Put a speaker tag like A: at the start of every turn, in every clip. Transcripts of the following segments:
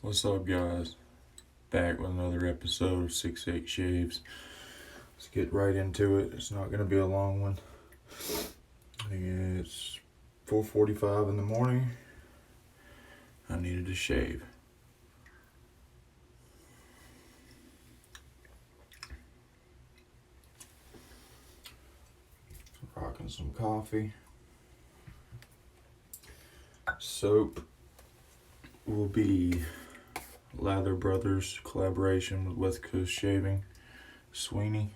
A: What's up, guys? Back with another episode of 6-8 Shaves. Let's get right into it. It's not going to be a long one. I think it's 4:45 in the morning. I needed to shave. Rocking some coffee. Soap will be Lather Brothers collaboration with WCS Shaving, Sweeney.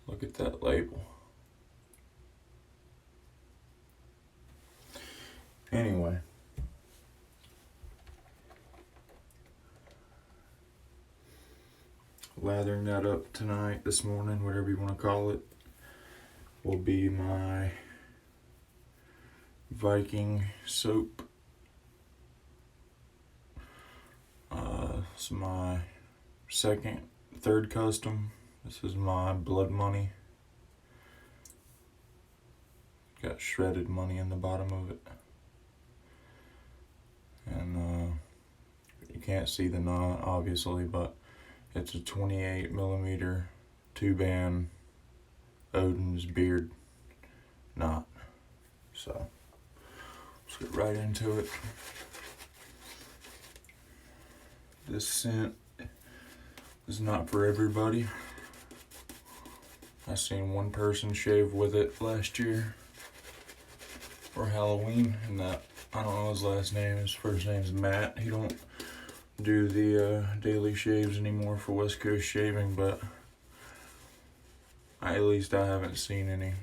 A: Look at that label. Anyway, lathering that up tonight, this morning, whatever you want to call it, will be my Viking soap. It's my third custom. This is my blood money. Got shredded money in the bottom of it. And you can't see the knot, obviously, but it's a 28 millimeter 2-band Odin's beard knot. So let's get right into it. This scent is not for everybody. I seen one person shave with it last year for Halloween, and that, I don't know his last name, his first name's Matt. He don't do the daily shaves anymore for WCS Shaving, but at least I haven't seen any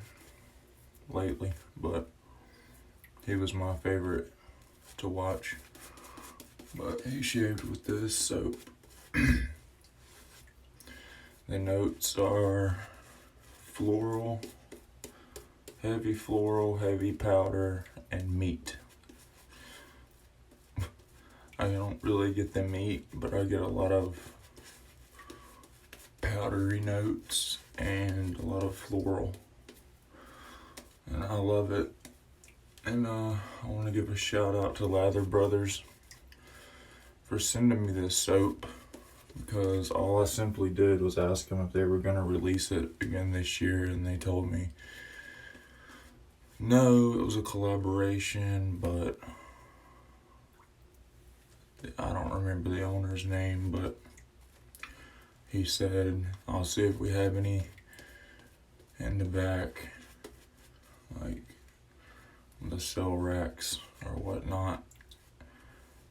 A: lately, but he was my favorite to watch. But he shaved with this soap. The notes are floral, heavy powder, and meat. I don't really get the meat, but I get a lot of powdery notes and a lot of floral. And I love it. And I want to give a shout out to Lather Brothers for sending me this soap, because all I simply did was ask them if they were going to release it again this year, and they told me no, it was a collaboration, but I don't remember the owner's name, but he said, I'll see if we have any in the back, like the cell racks or whatnot.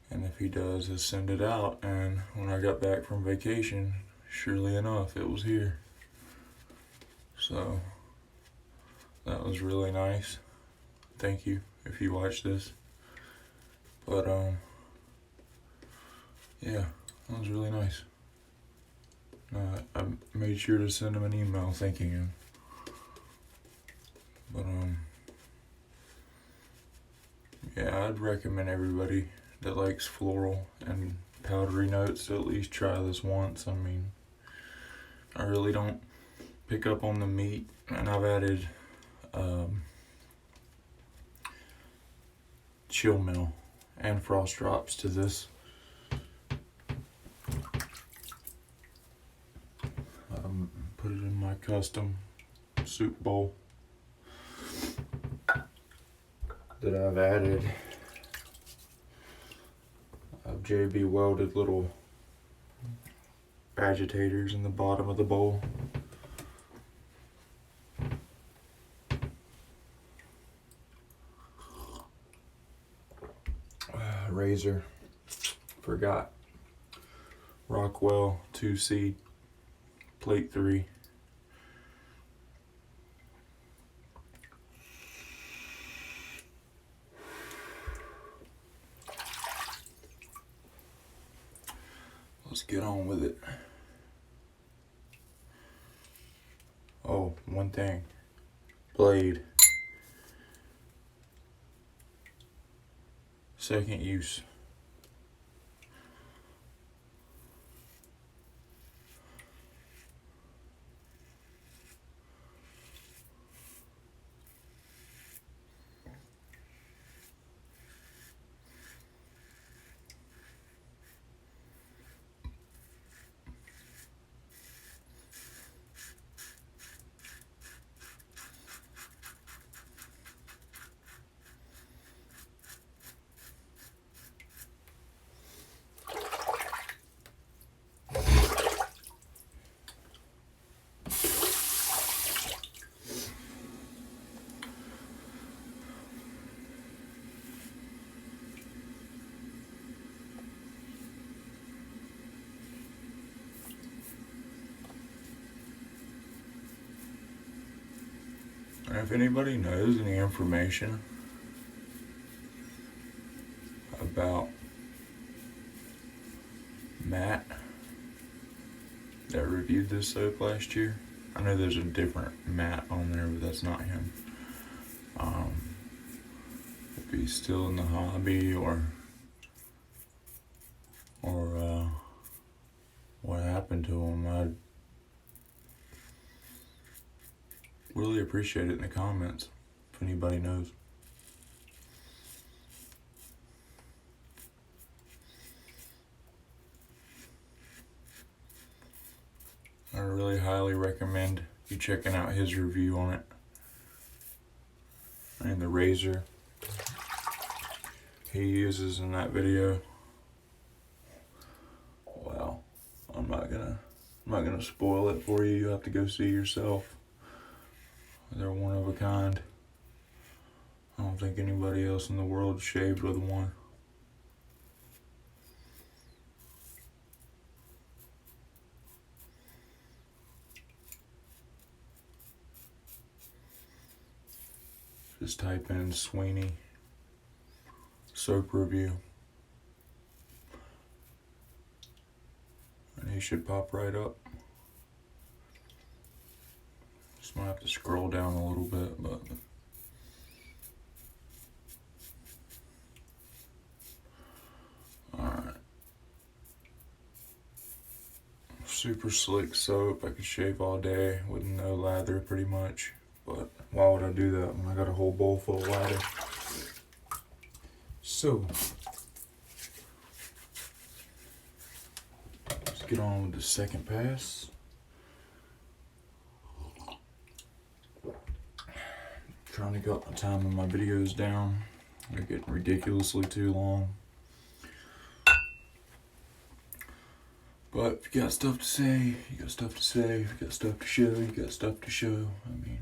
A: And if he does, he'll send it out. And when I got back from vacation, surely enough, it was here. So that was really nice. Thank you if you watch this. But yeah, that was really nice. I made sure to send him an email thanking him. But yeah, I'd recommend everybody that likes floral and powdery notes to at least try this once. I mean, I really don't pick up on the meat, and I've added Chill Mill and Frost Drops to this. Put it in my custom soup bowl that I've added. I've JB welded little agitators in the bottom of the bowl. Razor, forgot. Rockwell 2C, plate 3. Let's get on with it. Oh, one thing. Blade. Second use. If anybody knows any information about Matt that reviewed this soap last year, I know there's a different Matt on there, but that's not him. If he's still in the hobby or what happened to him, I'd really appreciate it in the comments if anybody knows. I really highly recommend you checking out his review on it. And the razor he uses in that video. Wow. I'm not gonna spoil it for you. You have to go see yourself. They're one of a kind. I don't think anybody else in the world shaved with one. Just type in Sweeney soap review and he should pop right up. Just might have to scroll down a little bit, but alright. Super slick soap. I could shave all day with no lather pretty much. But why would I do that when I got a whole bowl full of lather? So, let's get on with the second pass. Trying to cut the time of my videos down. They're getting ridiculously too long. But if you got stuff to say, you got stuff to say. If you got stuff to show, you got stuff to show. I mean,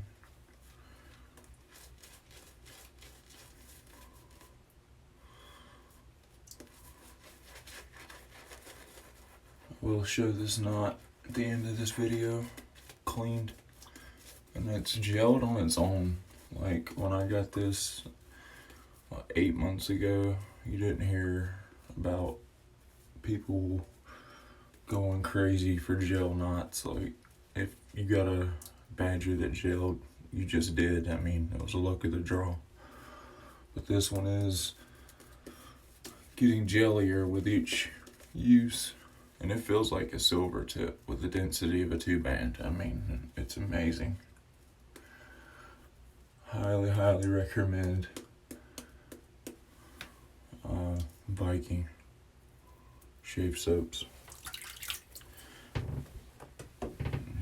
A: we'll show this knot at the end of this video, cleaned, and it's gelled on its own. Like when I got this 8 months ago, you didn't hear about people going crazy for gel knots. Like if you got a Badger that gelled, you just did. I mean, it was a luck of the draw. But this one is getting jellier with each use. And it feels like a silver tip with the density of a 2-band. I mean, it's amazing. Highly, highly recommend Viking shave soaps.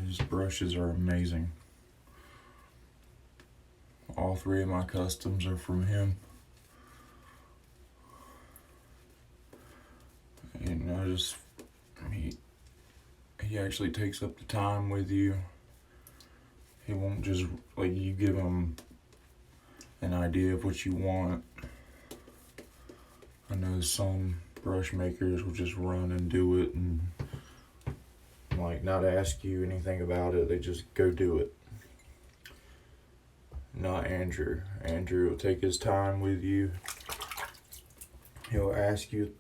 A: His brushes are amazing. All 3 of my customs are from him. And he actually takes up the time with you. He won't just, like, you give him an idea of what you want. I know some brush makers will just run and do it and like not ask you anything about it. They just go do it. Not Andrew. Andrew will take his time with you. He'll ask you.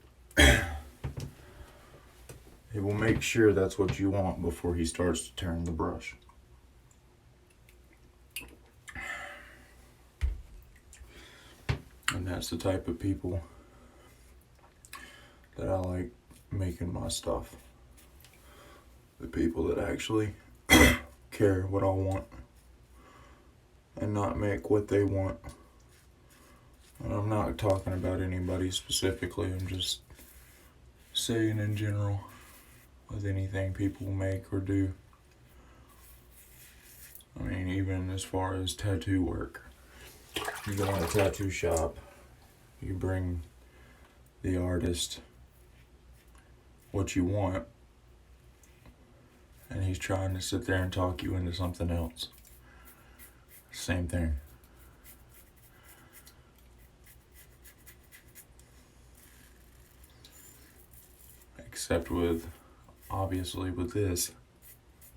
A: He will make sure that's what you want before he starts to turn the brush. And that's the type of people that I like making my stuff. The people that actually care what I want and not make what they want. And I'm not talking about anybody specifically, I'm just saying in general with anything people make or do. I mean, even as far as tattoo work. You go in a tattoo shop, you bring the artist what you want, and he's trying to sit there and talk you into something else. Same thing. Except with, obviously with this,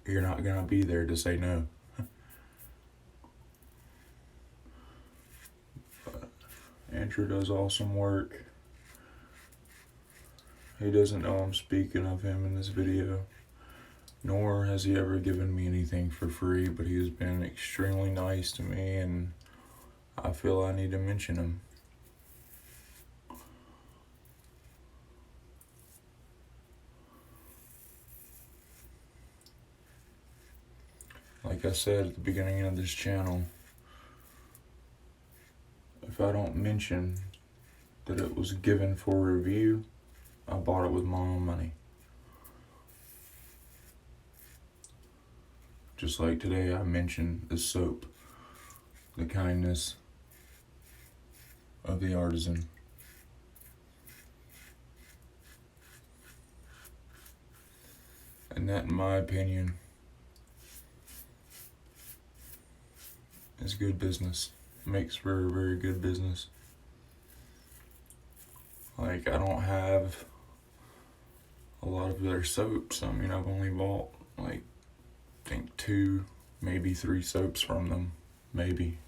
A: you're not gonna be there to say no. Andrew does awesome work. He doesn't know I'm speaking of him in this video, nor has he ever given me anything for free, but he has been extremely nice to me, and I feel I need to mention him. Like I said at the beginning of this channel, if I don't mention that it was given for review, I bought it with my own money. Just like today I mentioned the soap, the kindness of the artisan. And that, in my opinion, is good business. Makes for a very good business. Like, I don't have a lot of their soaps. I mean, I've only bought, like, I think 2, maybe 3 soaps from them. Maybe.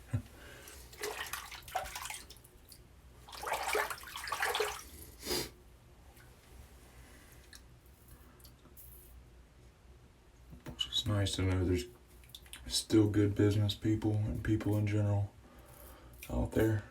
A: It's just nice to know there's still good business people and people in general out there.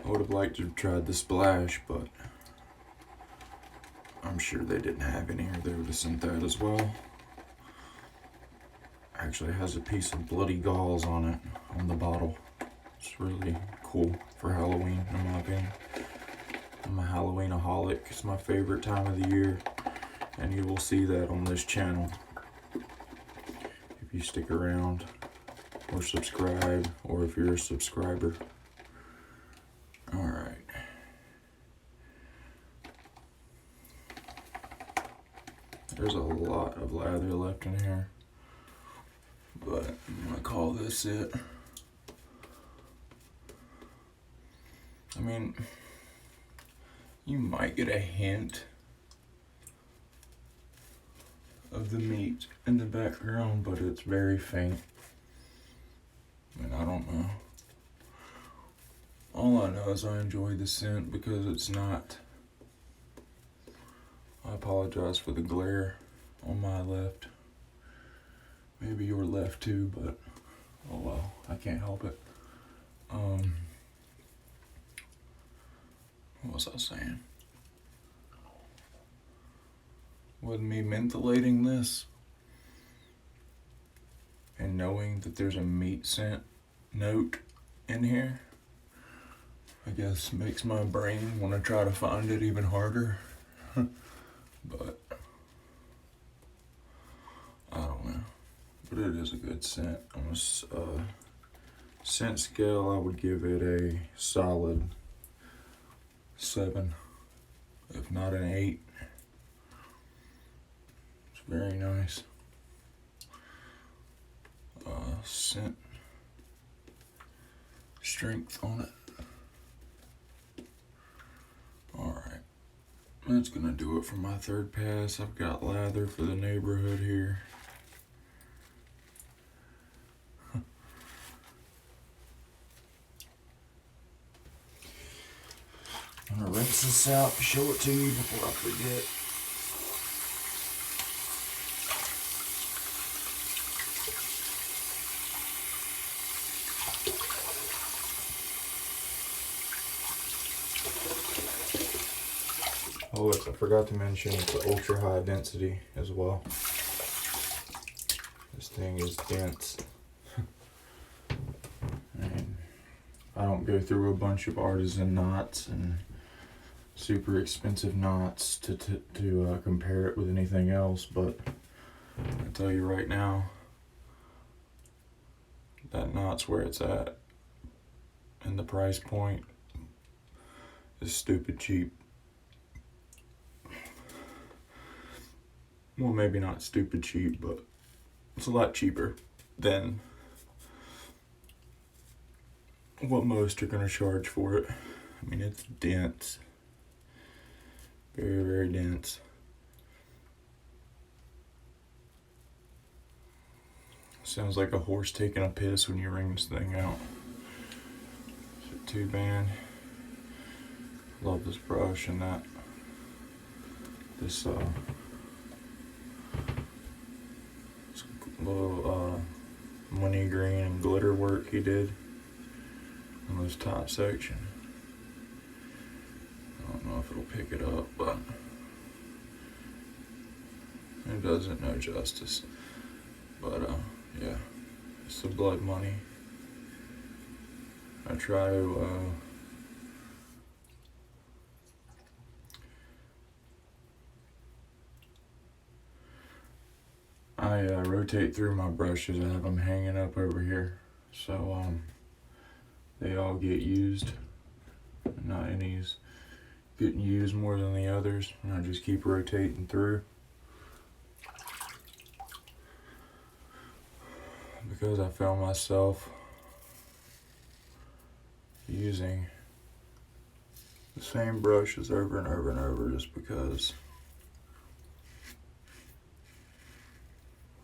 A: I would have liked to have tried the Splash, but I'm sure they didn't have any, or they would have sent that as well. Actually has a piece of bloody gauze on it, on the bottle. It's really cool for Halloween, in my opinion. I'm a Halloween-aholic. It's my favorite time of the year, and you will see that on this channel if you stick around or subscribe, or if you're a subscriber. Alright. There's a lot of lather left in here, but I'm gonna call this it. I mean, you might get a hint of the meat in the background, but it's very faint. I mean, I don't know. All I know is I enjoy the scent because it's not... I apologize for the glare on my left. Maybe your left too, but oh well, I can't help it. What was I saying? With me mentholating this and knowing that there's a meat scent note in here, I guess makes my brain want to try to find it even harder. But I don't know. But it is a good scent. On a scent scale, I would give it a solid 7, if not an 8. It's very nice. Scent strength on it. Alright, that's gonna do it for my third pass. I've got lather for the neighborhood here. I'm gonna rinse this out and show it to you before I forget. Oh, look, I forgot to mention it's an ultra high density as well. This thing is dense. And I don't go through a bunch of artisan knots and super expensive knots to compare it with anything else, but I tell you right now, that knot's where it's at. And and the price point is stupid cheap. Well, maybe not stupid cheap, but it's a lot cheaper than what most are going to charge for it. I mean, it's dense. Very, very dense. Sounds like a horse taking a piss when you wring this thing out. Too bad. Love this brush and that. This little money green and glitter work he did on this top section. I don't know if it'll pick it up, but it doesn't no justice. But yeah, it's the blood money. I try to rotate through my brushes. I have them hanging up over here, so they all get used. Not any's getting used more than the others, and I just keep rotating through because I found myself using the same brushes over and over and over just because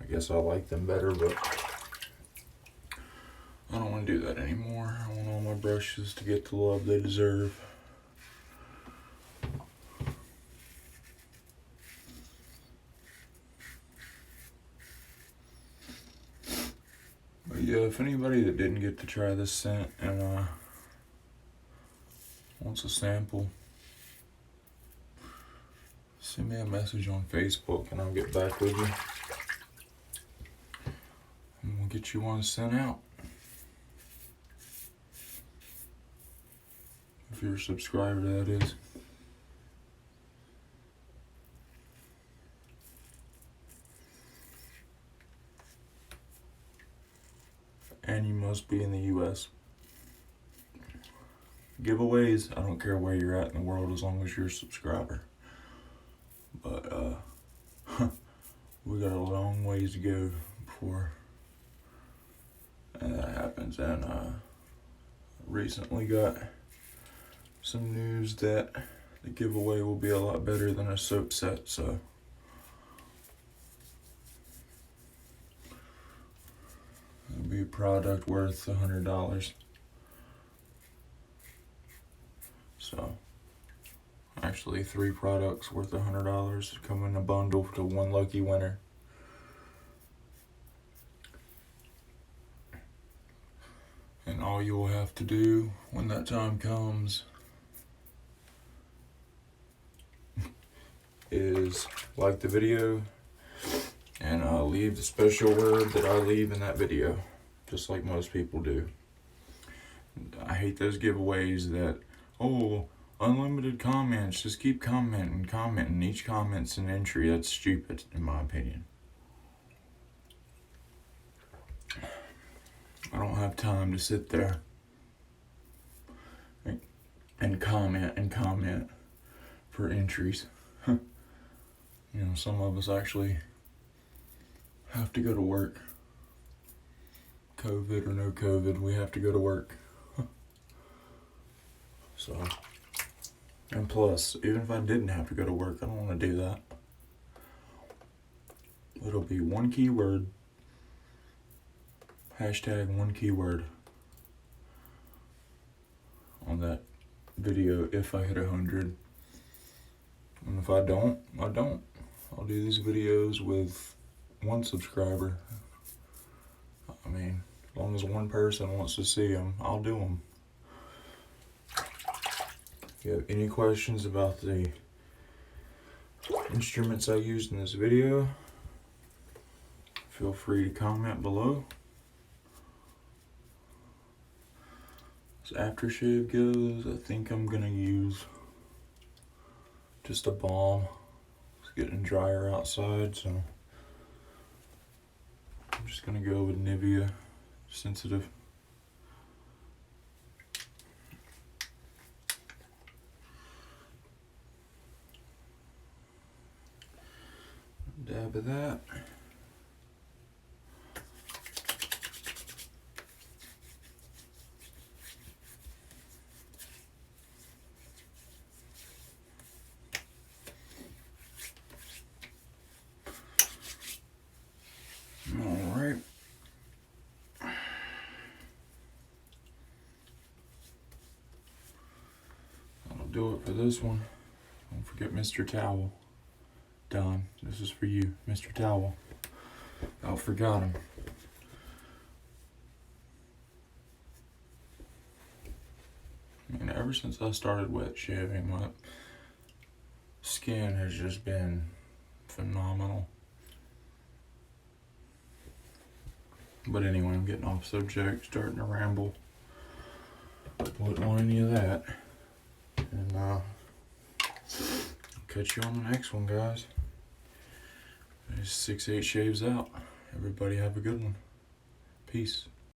A: I guess I like them better, but I don't want to do that anymore. I want all my brushes to get the love they deserve. But yeah, if anybody that didn't get to try this scent and wants a sample, send me a message on Facebook and I'll get back with you. And we'll get you one sent out. If you're a subscriber, that is. And you must be in the US. Giveaways, I don't care where you're at in the world as long as you're a subscriber. But we got a long ways to go before that happens. And recently got some news that the giveaway will be a lot better than a soap set, so it'll be a product worth $100. So actually 3 products worth $100 come in a bundle to one lucky winner. And all you'll have to do when that time comes is like the video and leave the special word that I leave in that video, just like most people do. I hate those giveaways that, oh, unlimited comments, just keep commenting. Each comment's an entry. That's stupid, in my opinion. I don't have time to sit there and comment for entries. You know, some of us actually have to go to work. COVID or no COVID, we have to go to work. So, and plus, even if I didn't have to go to work, I don't want to do that. It'll be one keyword. Hashtag one keyword on that video if I hit 100. And if I don't, I don't. I'll do these videos with one subscriber. I mean, as long as one person wants to see them, I'll do them. If you have any questions about the instruments I used in this video, feel free to comment below. As aftershave goes, I think I'm gonna use just a balm. It's getting drier outside, so I'm just gonna go with Nivea Sensitive. dab of that. Alright. That'll do it for this one. Don't forget Mr. Towel. Don, this is for you, Mr. Towel. I forgot him. And ever since I started wet shaving, my skin has just been phenomenal. But anyway, I'm getting off subject, starting to ramble. Wouldn't want any of that. And I'll catch you on the next one, guys. There's 6-8 shaves out. Everybody have a good one. Peace.